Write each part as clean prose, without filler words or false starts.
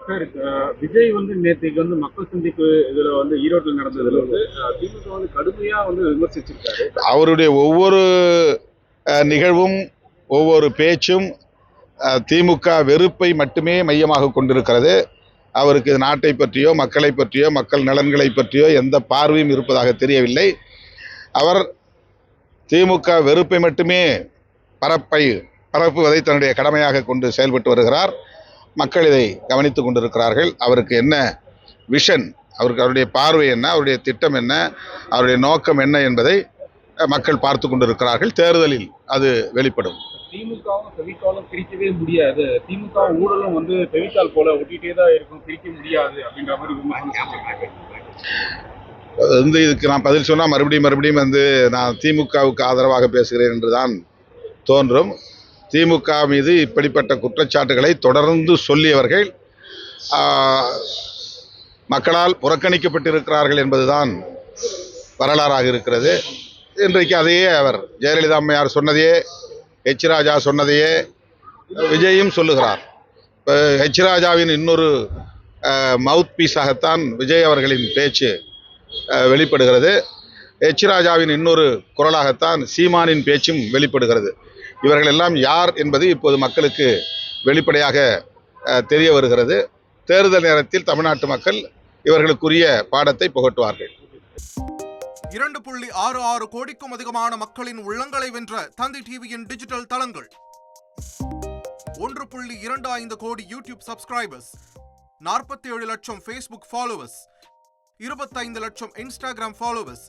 Sir, Vijay நேத்தைக்கு மக்கள் சந்திப்பு இதுல ஈரோட்டில் நடந்ததுல திமுக கடுமையா விமர்சிச்சிருக்காரு. அவருடைய ஒவ்வொரு நிகழ்வும் ஒவ்வொரு பேச்சும் திமுக வெறுப்பை மட்டுமே மையமாக கொண்டிருக்கிறது. அவருக்கு நாட்டை பற்றியோ மக்களை பற்றியோ மக்கள் நலன்களை பற்றியோ எந்த பார்வையும் இருப்பதாக தெரியவில்லை. அவர் திமுக வெறுப்பை மட்டுமே பரப்புவதை தன்னுடைய கடமையாக கொண்டு செயல்பட்டு வருகிறார். மக்கள் இதை கவனித்துக் கொண்டிருக்கிறார்கள். அவருக்கு என்ன விஷன், அவருடைய பார்வை என்ன, அவருடைய திட்டம் என்ன, அவருடைய நோக்கம் என்ன என்பதை மக்கள் பார்த்து கொண்டிருக்கிறார்கள். தேர்தலில் அது வெளிப்படும். திமுகவும் ஃபெவிகாலும் பிரிக்கவே முடியாது, திமுக ஊழலும் ஃபெவிகால் போல ஒட்டிகிட்டே தான் இருக்கும், பிரிக்க முடியாது அப்படின்ற மாதிரி இதுக்கு நான் பதில் சொன்னால் மறுபடியும் நான் திமுகவுக்கு ஆதரவாக பேசுகிறேன் என்றுதான் தோன்றும். திமுக மீது இப்படிப்பட்ட குற்றச்சாட்டுகளை தொடர்ந்து சொல்லியவர்கள் மக்களால் புறக்கணிக்கப்பட்டிருக்கிறார்கள் என்பதுதான் வரலாறாக இருக்கிறது. இன்றைக்கு அதையே அவர் ஜெயலலிதா அம்மையார் சொன்னதையே, ஹெச் ராஜா சொன்னதையே விஜயும் சொல்லுகிறார். இப்போ ஹெச் ராஜாவின் இன்னொரு மவுத் பீஸாகத்தான் விஜய் அவர்களின் பேச்சு வெளிப்படுகிறது. ஹெச் ராஜாவின் இன்னொரு குரலாகத்தான் சீமானின் பேச்சும் வெளிப்படுகிறது. இவர்கள் எல்லாம் யார் என்பது இப்போது மக்களுக்கு வெளிப்படையாக தெரிய வருகிறது. தேர்தல் நேரத்தில் தமிழ்நாட்டு மக்கள் இவர்களுக்குரிய பாடத்தை புகட்டுவார்கள். 2.66 கோடிக்கும் அதிகமான மக்களின் உள்ளங்களை வென்ற தந்தி டிவியின் டிஜிட்டல் தளங்கள், 1.25 கோடி யூடியூப் சப்ஸ்கிரைபர்ஸ், 47 லட்சம் ஃபேஸ்புக் ஃபாலோவர்ஸ், 25 லட்சம் இன்ஸ்டாகிராம் ஃபாலோவர்ஸ்,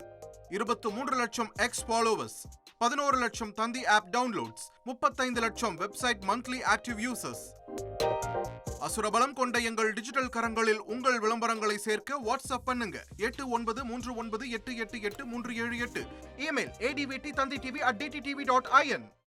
23 லட்சம் எக்ஸ் ஃபாலோவர்ஸ், 11 லட்சம் தந்தி ஆப் டவுன்லோட்ஸ், 35 லட்சம் வெப்சைட் மந்த்லி ஆக்டிவ் யூசர்ஸ். அசுரபலம் கொண்ட எங்கள் டிஜிட்டல் கரங்களில் உங்கள் விளம்பரங்களை சேர்க்க வாட்ஸ்அப் பண்ணுங்க 8939888378. Email advt@dttv.in.